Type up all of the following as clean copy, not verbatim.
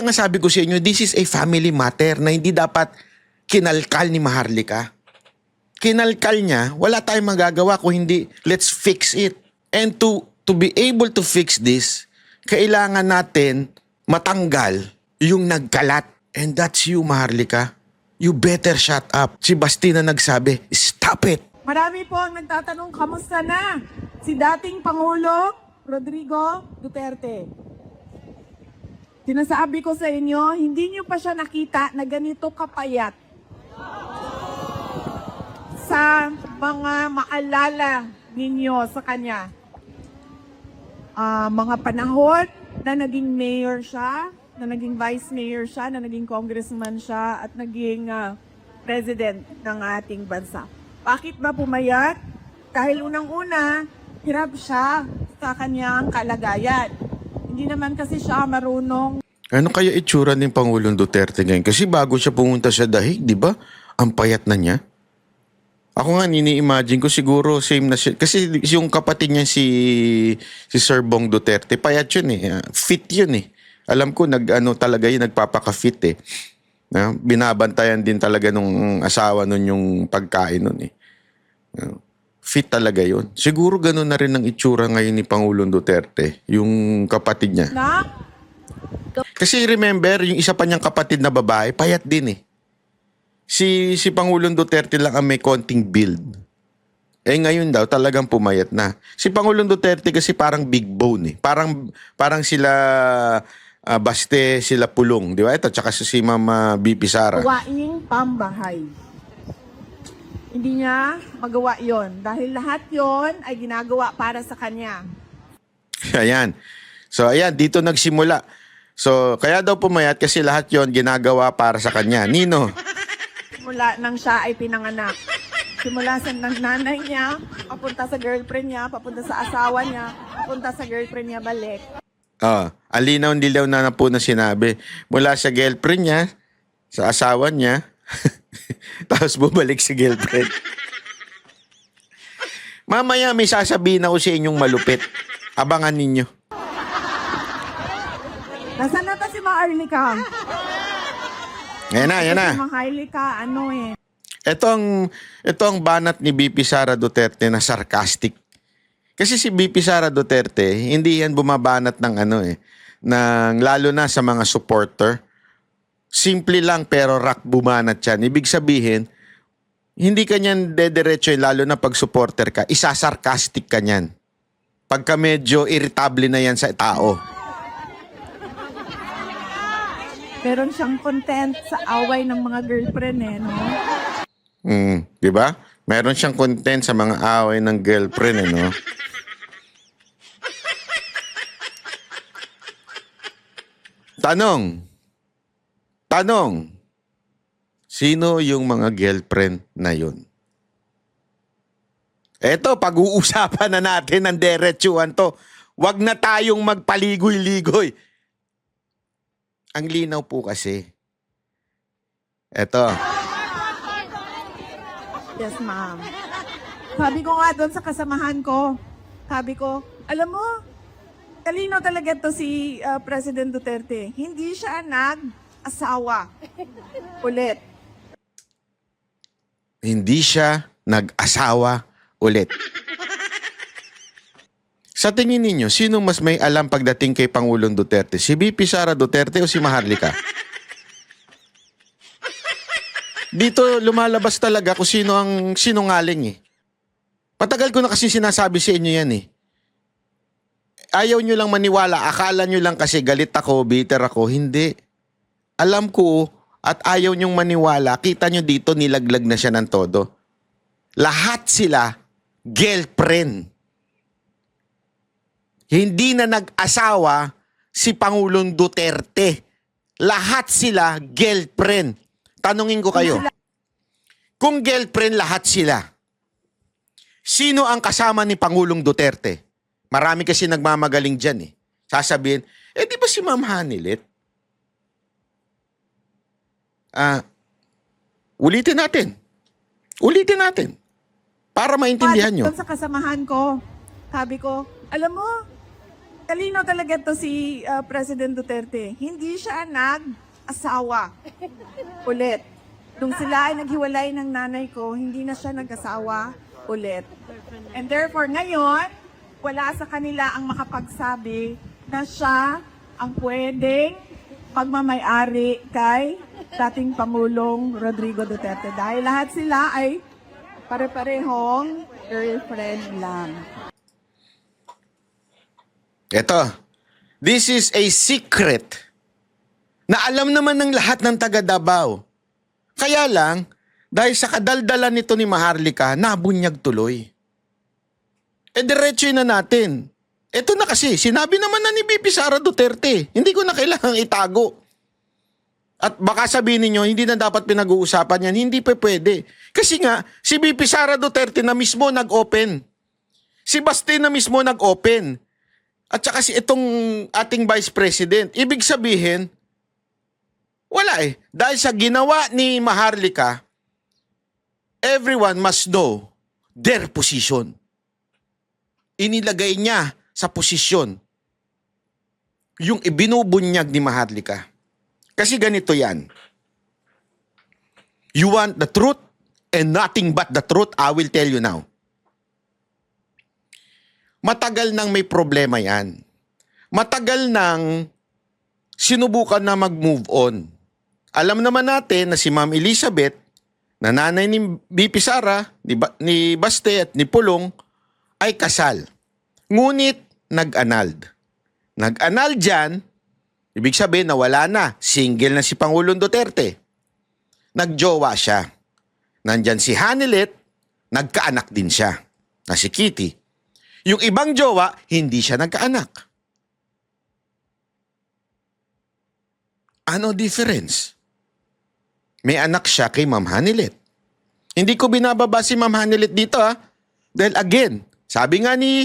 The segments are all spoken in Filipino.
Kaya nga sabi ko sa inyo, this is a family matter na hindi dapat kinalkal ni Maharlika. Kinalkal niya, wala tayong magagawa kung hindi, let's fix it. And to be able to fix this, kailangan natin matanggal yung nagkalat. And that's you, Maharlika. You better shut up. Si Basti na nagsabi, stop it. Marami po ang nagtatanong, kamusta na si dating Pangulo Rodrigo Duterte? Sinasabi ko sa inyo, hindi niyo pa siya nakita na ganito kapayat. Sa mga maalala ninyo sa kanya, mga panahon na naging mayor siya, na naging vice mayor siya, na naging congressman siya, at naging president ng ating bansa. Bakit ba pumayat? Dahil unang-una, hirap siya sa kanyang kalagayan. Hindi naman kasi siya marunong. Ano kaya itsura ng Pangulong Duterte ngayon? Kasi bago siya pumunta sa dahig, di ba? Ang payat na niya. Ako nga, nini-imagine ko siguro same na siya. Kasi yung kapatid niya si Sir Bong Duterte, payat yun eh. Fit yun eh. Alam ko, talaga yun, nagpapaka-fit eh. Binabantayan din talaga nung asawa nun yung pagkain nun eh. Fit talaga yun. Siguro ganun na rin ang itsura ngayon ni Pangulong Duterte, yung kapatid niya. Na? Kasi remember, yung isa pa niyang kapatid na babae, payat din eh. Si Pangulong Duterte lang ang may konting build. Eh ngayon daw, talagang pumayat na. Si Pangulong Duterte kasi parang big bone eh. Parang sila Baste, sila Pulong, di ba? Ito, tsaka si Mama BP Sara. Gawaing pambahay. Hindi niya magawa yon dahil lahat yon ay ginagawa para sa kanya. Ayan. So, ayan, dito nagsimula. So, kaya daw pumayat kasi lahat yon ginagawa para sa kanya. Nino? Simula nang siya ay pinanganak. Simula sa nanay niya, papunta sa girlfriend niya, papunta sa asawa niya, papunta sa girlfriend niya balik. Alinaw dilaw na po na sinabi. Mula sa girlfriend niya, sa asawa niya, tapos bumalik sa girlfriend. Mamaya may sasabihin ako sa inyong malupit. Abangan ninyo. Nasaan na si Maharlika? Yan na. Si Maharlika, Ito ang banat ni BP Sara Duterte na sarcastic. Kasi si BP Sara Duterte, hindi yan bumabanat ng lalo na sa mga supporter. Simple lang pero rak bumanat yan. Ibig sabihin, hindi ka niyan dederecho lalo na pag supporter ka, isa-sarcastic ka niyan. Pagka medyo irritable na yan sa tao. Meron siyang content sa away ng mga girlfriend no? Di ba? Meron siyang content sa mga away ng girlfriend no? Tanong, sino yung mga girlfriend na yun? Eto, pag-uusapan na natin ng derechuan to. Wag na tayong magpaligoy-ligoy. Ang linaw po kasi. Eto. Yes, ma'am. Sabi ko nga doon sa kasamahan ko, alam mo, talino talaga to si President Duterte. Hindi siya nag-asawa. Ulit. Hindi siya nag-asawa ulit. Sa tingin ninyo, sino mas may alam pagdating kay Pangulong Duterte? Si BP Sara Duterte o si Maharlika? Dito lumalabas talaga kung sino ang sinungaling eh. Patagal ko na kasi sinasabi sa inyo yan eh. Ayaw nyo lang maniwala, akala nyo lang kasi galit ako, bitter ako. Hindi. Alam ko at ayaw nyong maniwala, kita nyo dito nilaglag na siya ng todo. Lahat sila girlfriend. Hindi na nag-asawa si Pangulong Duterte. Lahat sila girlfriend. Tanungin ko kayo. Kung girlfriend lahat sila, sino ang kasama ni Pangulong Duterte? Marami kasi nagmamagaling dyan eh. Sasabihin, di ba si Ma'am Hanilet? Ulitin natin. Para maintindihan nyo. Sa kasamahan ko, sabi ko, alam mo, Talino talaga to si President Duterte. Hindi siya nag-asawa ulit. Nung sila ay naghiwalay ng nanay ko, hindi na siya nag-asawa ulit. And therefore, ngayon, wala sa kanila ang makapagsabi na siya ang pwedeng pagmamay-ari kay dating Pangulong Rodrigo Duterte. Dahil lahat sila ay pare-parehong girlfriend lang. Eto, this is a secret na alam naman ng lahat ng taga Davao. Kaya lang, dahil sa kadaldalan nito ni Maharlika, nabunyag tuloy. Diretso na natin. Ito na kasi, sinabi naman na ni BP Sara Duterte. Hindi ko na kailangang itago. At baka sabihin niyo hindi na dapat pinag-uusapan yan. Hindi pa pwede. Kasi nga, si BP Sara Duterte na mismo nag-open. Si Baste na mismo nag-open. At saka si itong ating Vice President. Ibig sabihin, wala eh. Dahil sa ginawa ni Maharlika, everyone must know their position. Inilagay niya sa posisyon yung ibinubunyag ni Maharlika. Kasi ganito yan. You want the truth and nothing but the truth, I will tell you now. Matagal nang may problema yan. Matagal nang sinubukan na mag-move on. Alam naman natin na si Ma'am Elizabeth, na nanay ni BP Sara, ni Baste at ni Pulong, ay kasal. Ngunit nag-annulled. Nag-annulled dyan, ibig sabihin na wala na. Single na si Pangulong Duterte. Nagjowa siya. Nandyan si Hanilet, nagkaanak din siya. Na si Kitty. Yung ibang jowa, hindi siya nagkaanak. Ano difference? May anak siya kay Ma'am Hanilet. Hindi ko binababa si Ma'am Hanilet dito Dahil again, sabi nga ni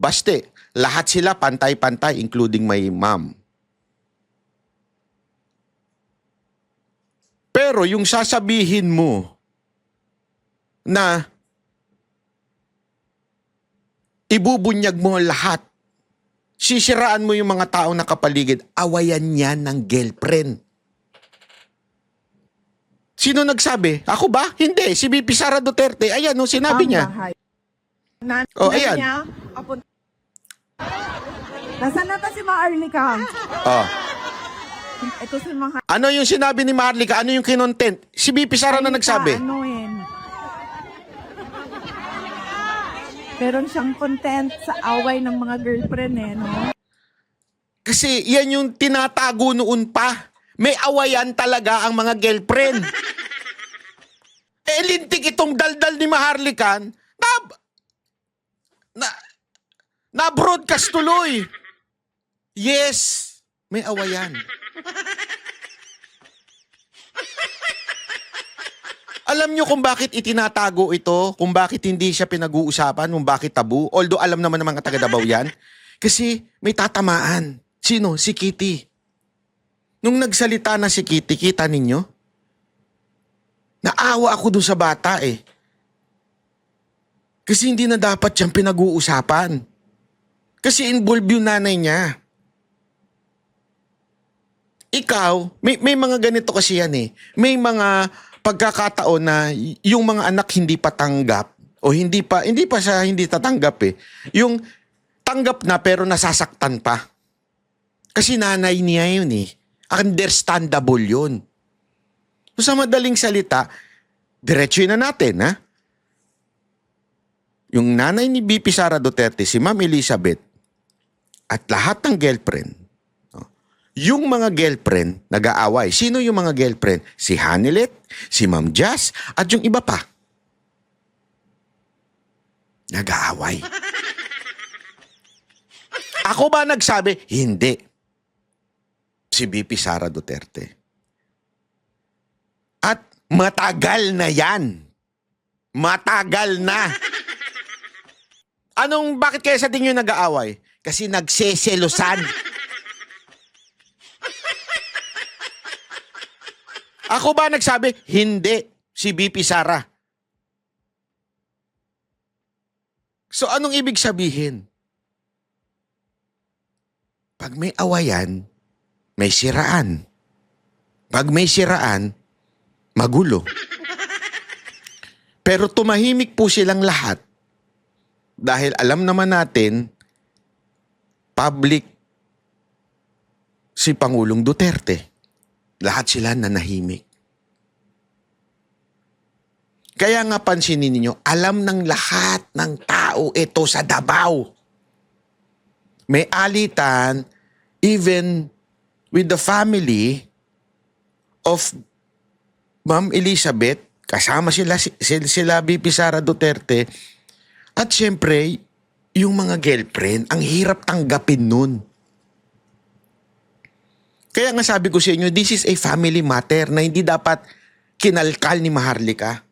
Baste, lahat sila pantay-pantay including my mom. Pero yung sasabihin mo na ibubunyag mo lahat, sisiraan mo yung mga taong nakapaligid, awayan yan ng girlfriend. Sino nagsabi? Ako ba? Hindi. Si BP Sara Duterte. Ayan, sinabi niya. Ayan. Nasaan na si Maharlika? Ito si Maharlika. Ano yung sinabi ni Maharlika? Ano yung kinontent? Si BP Sara na nagsabi. Meron siyang content sa away ng mga girlfriend no? Kasi yan yung tinatago noon pa. May awayan talaga ang mga girlfriend. Lintik itong daldal ni Maharlikan na broadcast tuloy. Yes, may awayan. Alam nyo kung bakit itinatago ito, kung bakit hindi siya pinag-uusapan, kung bakit tabu, although alam naman ng mga taga Davao yan, kasi may tatamaan. Sino? Si Kitty. Nung nagsalita na si Kitty, kita ninyo? Naawa ako doon sa bata Kasi hindi na dapat siyang pinag-uusapan. Kasi involved yung nanay niya. Ikaw, may mga ganito kasi yan May mga pagkakataon na yung mga anak hindi pa tanggap o hindi pa siya hindi tatanggap Yung tanggap na pero nasasaktan pa. Kasi nanay niya yun Understandable yun. So, sa madaling salita, diretso na natin, Yung nanay ni BP Sara Duterte, si Ma'am Elizabeth, at lahat ng girlfriend, yung mga girlfriend nag-aaway. Sino yung mga girlfriend? Si Hanilet, si Ma'am Jazz, at yung iba pa. Nag-aaway. Ako ba nagsabi? Hindi. Si BP Sara Duterte. At matagal na yan. Matagal na. Bakit kaya sa tingin nyo nag-aaway? Kasi nagseselosan. Ako ba nagsabi? Hindi. Si BP Sara. So anong ibig sabihin? Pag may awayan, may siraan. Pag may siraan, magulo. Pero tumahimik po silang lahat dahil alam naman natin, public si Pangulong Duterte. Lahat sila nanahimik. Kaya nga pansinin ninyo, alam ng lahat ng tao ito sa Davao. May alitan even with the family of Ma'am Elizabeth, kasama sila VP Sara Duterte, at syempre, yung mga girlfriend, ang hirap tanggapin nun. Kaya nga sabi ko sa inyo, this is a family matter na hindi dapat kinalkal ni Maharlika.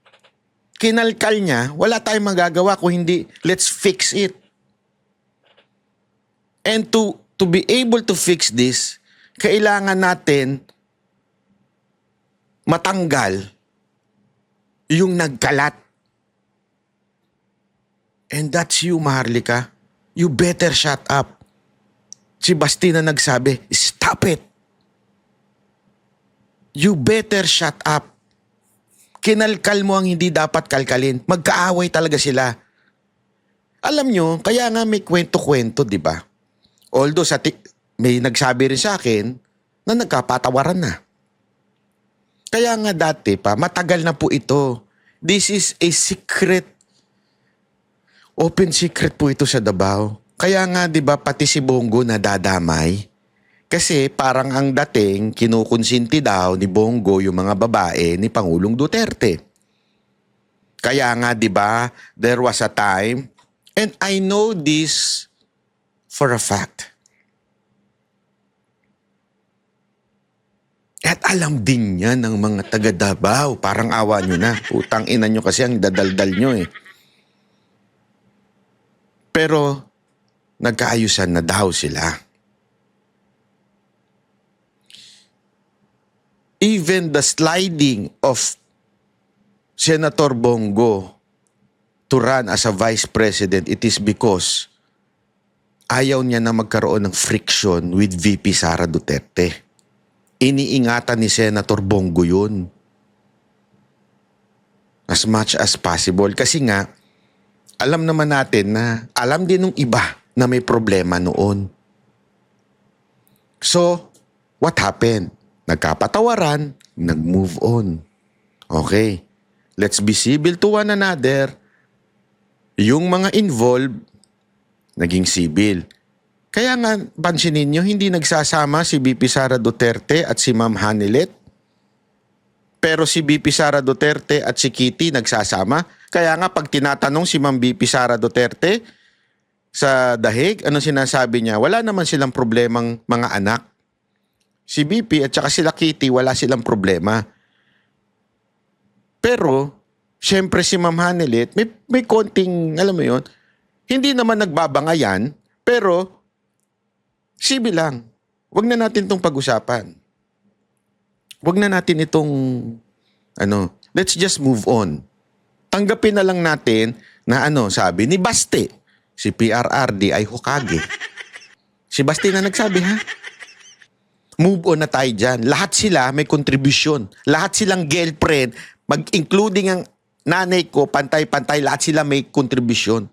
Kinalkal niya, wala tayong magagawa kung hindi, let's fix it. And to be able to fix this, kailangan natin matanggal yung nagkalat. And that's you, Maharlika. You better shut up. Si Basti na nagsabi, stop it. You better shut up. Kinalkal mo ang hindi dapat kalkalin. Magkaaway talaga sila. Alam nyo, kaya nga may kwento-kwento, di ba? Although may nagsabi rin sa akin na nagkapatawaran na. Kaya nga dati pa, matagal na po ito. This is a secret. Open secret po ito sa Davao. Kaya nga 'di ba pati si Bongo nadadamay. Kasi parang ang dating kinukonsinti daw ni Bongo yung mga babae ni Pangulong Duterte. Kaya nga 'di ba there was a time, and I know this for a fact. At alam din yan ng mga taga Davao. Parang awa nyo na. Utang ina nyo kasi ang dadaldal nyo eh. Pero nagkaayusan na daw sila. Even the sliding of Senator Bongo to run as a vice president, it is because ayaw niya na magkaroon ng friction with VP Sara Duterte. Iniingatan ni Senator Bongo yun. As much as possible. Kasi nga, alam naman natin na alam din ng iba na may problema noon. So, what happened? Nagkapatawaran, nag-move on. Okay, let's be civil to one another. Yung mga involved, naging civil. Kaya nga, pansinin nyo, hindi nagsasama si VP Sara Duterte at si Ma'am Hanilet. Pero si VP Sara Duterte at si Kitty nagsasama. Kaya nga, pag tinatanong si Ma'am VP Sara Duterte sa dahig, ano sinasabi niya? Wala naman silang problemang mga anak. Si VP at saka sila Kitty, wala silang problema. Pero, syempre si Ma'am Hanilet, may konting, alam mo yun, hindi naman nagbabangayan, pero civil lang. Huwag na natin itong pag-usapan. Huwag na natin itong, let's just move on. Tanggapin na lang natin na sabi ni Basti, si PRRD ay Hokage. Si Basti na nagsabi, ha? Move on na tayo dyan. Lahat sila may kontribusyon. Lahat silang girlfriend, including ang nanay ko, pantay-pantay, lahat sila may kontribusyon.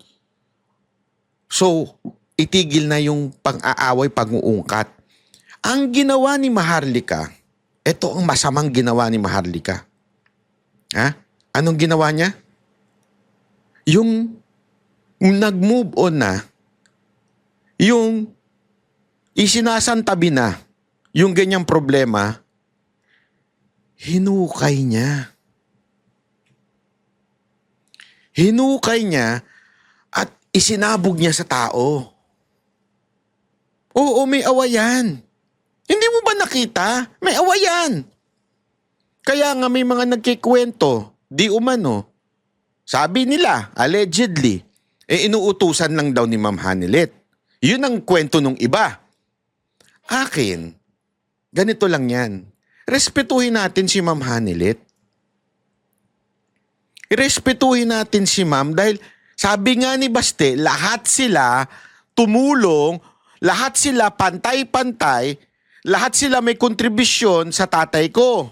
So, itigil na yung pang-aaway, pag-uungkat. Ang ginawa ni Maharlika, ito ang masamang ginawa ni Maharlika. Ha? Anong ginawa niya? Yung nag-move on na, yung isinasantabi na, yung ganyang problema, hinukay niya. Hinukay niya at isinabog niya sa tao. Oo, may awayan. Hindi mo ba nakita? May awayan. Kaya nga may mga nagkikwento, di umano. Sabi nila, allegedly, inuutusan lang daw ni Ma'am Hanilet. Yun ang kwento nung iba. Akin, ganito lang yan. Respetuhin natin si Ma'am Hanilet. Irespetuhin natin si Ma'am dahil sabi nga ni Baste, lahat sila tumulong Lahat sila pantay-pantay, lahat sila may kontribusyon sa tatay ko.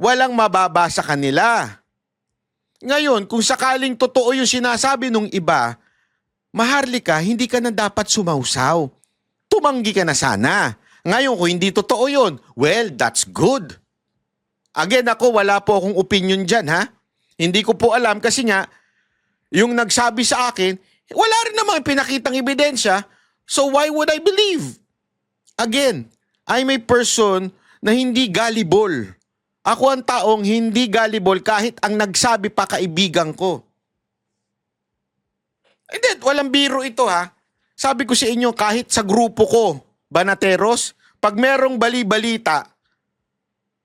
Walang mababa sa kanila. Ngayon, kung sakaling totoo yung sinasabi nung iba, Maharlika, hindi ka na dapat sumausaw. Tumanggi ka na sana. Ngayon, kung hindi totoo yun, well, that's good. Again, ako, wala po akong opinion dyan, ha? Hindi ko po alam kasi nga, yung nagsabi sa akin, wala rin namang pinakitang ebidensya, so why would I believe? Again, I'm a person na hindi gullible. Ako ang taong hindi gullible kahit ang nagsabi pa kaibigan ko. And then, walang biro ito ha. Sabi ko sa inyo, kahit sa grupo ko, Banateros, pag merong bali-balita,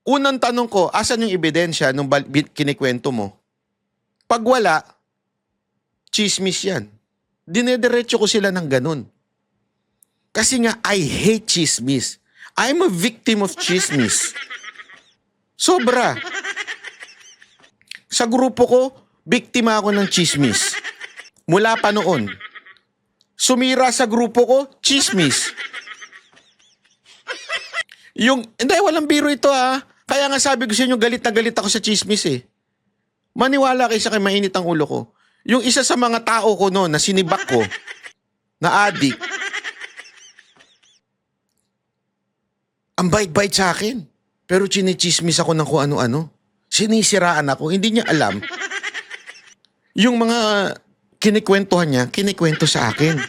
unang tanong ko, asan yung ebidensya nung kinikwento mo? Pag wala, chismis yan. Dinediretso ko sila ng ganun. Kasi nga, I hate chismis. I'm a victim of chismis. Sobra. Sa grupo ko, biktima ako ng chismis. Mula pa noon. Sumira sa grupo ko, chismis. Hindi, walang biro ito ha. Kaya nga sabi ko sa inyo, galit na galit ako sa chismis eh. Maniwala kayo sa akin, mainit ang ulo ko. Yung isa sa mga tao ko noon na sinibak ko, na addict, ang bait-bait sa akin. Pero chinichismis ako ng kung ano-ano. Sinisiraan ako. Hindi niya alam. Yung mga kinikwentuhan niya, kinikwento sa akin.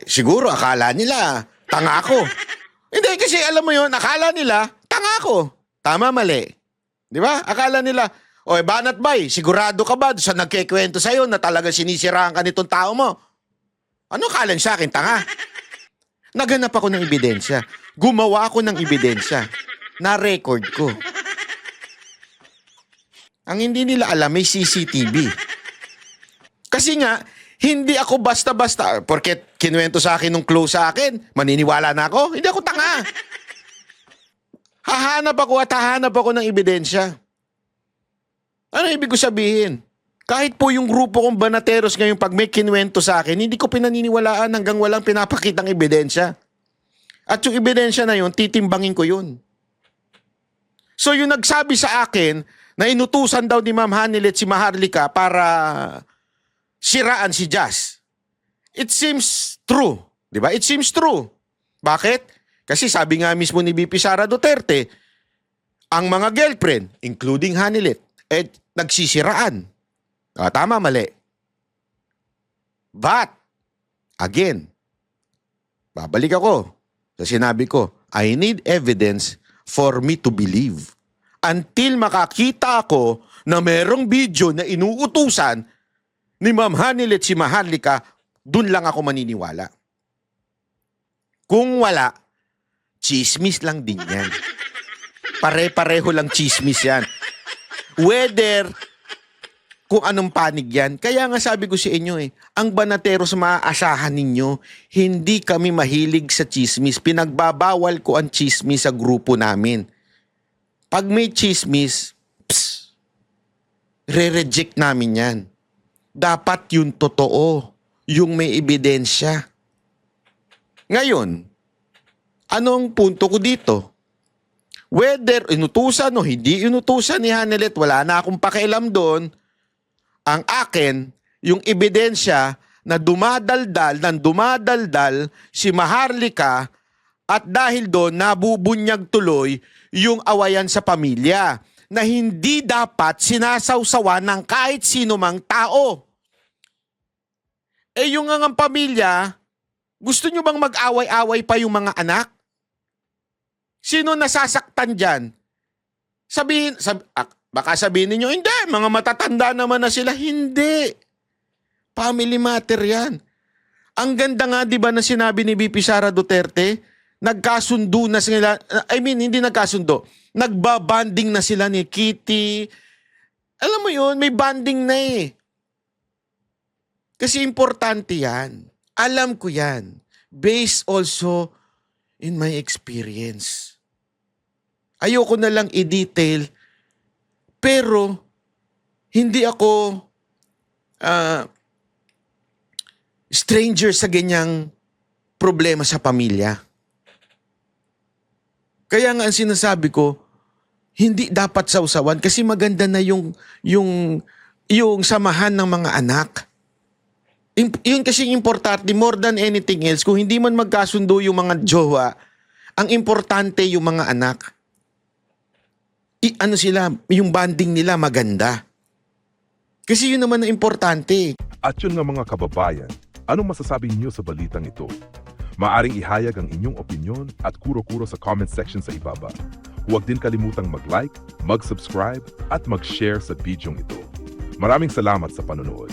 Siguro akala nila, tanga ako. Hindi, kasi alam mo yun, akala nila, tanga ako. Tama, mali. Di ba? Akala nila, Banat Bay, sigurado ka ba sa nagkikwento sa'yo na talaga sinisiraan ka nitong tao mo? Ano akala niya sa akin, tanga? Naganap ako ng ebidensya. Gumawa ako ng ebidensya. Na-record ko. Ang hindi nila alam, may CCTV. Kasi nga, hindi ako basta-basta, porket kinuwento sa akin nung close sa akin, maniniwala na ako? Hindi ako tanga. Hahanap ako ng ebidensya. Ano ibig ko sabihin? Kahit po yung grupo kong Banateros ngayon pag may kinuwento sa akin, hindi ko pinaniniwalaan hanggang walang pinapakitang ebidensya. At yung ebidensya na yun, titimbangin ko yun. So yung nagsabi sa akin na inutusan daw ni Ma'am Hanilet si Maharlika para siraan si Jazz. It seems true. Di ba? It seems true. Bakit? Kasi sabi nga mismo ni VP Sara Duterte, ang mga girlfriend, including Hanilet, nagsisiraan. Tama, mali. But, again, babalik ako sa sinabi ko, I need evidence for me to believe. Until makakita ako na merong video na inuutusan ni Ma'am Hanilet si Maharlika, dun lang ako maniniwala. Kung wala, chismis lang din yan. Pare-pareho lang chismis yan. Whether kung anong panig yan. Kaya nga sabi ko sa inyo ang Banateros maaasahan ninyo, hindi kami mahilig sa chismis. Pinagbabawal ko ang chismis sa grupo namin. Pag may chismis, re-reject namin yan. Dapat yung totoo, yung may ebidensya. Ngayon, anong punto ko dito? Whether inutusan o hindi inutusan ni Hanilet, wala na akong pakialam doon. Ang akin, yung ebidensya na dumadaldal si Maharlika at dahil doon nabubunyag tuloy yung awayan sa pamilya na hindi dapat sinasawsawan ng kahit sino mang tao. Yung ang pamilya, gusto nyo bang mag-away-away pa yung mga anak? Sino nasasaktan dyan? Baka sabihin ninyo, hindi, mga matatanda naman na sila. Hindi. Family matter yan. Ang ganda nga, di ba, na sinabi ni VP Sara Duterte, nagkasundo na sila, hindi nagkasundo, nagbabanding na sila ni Kitty. Alam mo yun, may banding na eh. Kasi importante yan. Alam ko yan. Based also in my experience. Ayoko na lang i-detail, pero hindi ako stranger sa ganyang problema sa pamilya. Kaya nga ang sinasabi ko, hindi dapat sausawan kasi maganda na yung samahan ng mga anak. Yun kasi importante more than anything else. Kung hindi man magkasundo yung mga jowa, ang importante yung mga anak. Ano sila, yung bonding nila maganda. Kasi yun naman ang importante. At yun nga mga kababayan, anong masasabi niyo sa balitang ito? Maaring ihayag ang inyong opinyon at kuro-kuro sa comment section sa ibaba. Huwag din kalimutang mag-like, mag-subscribe at mag-share sa bidyong ito. Maraming salamat sa panonood.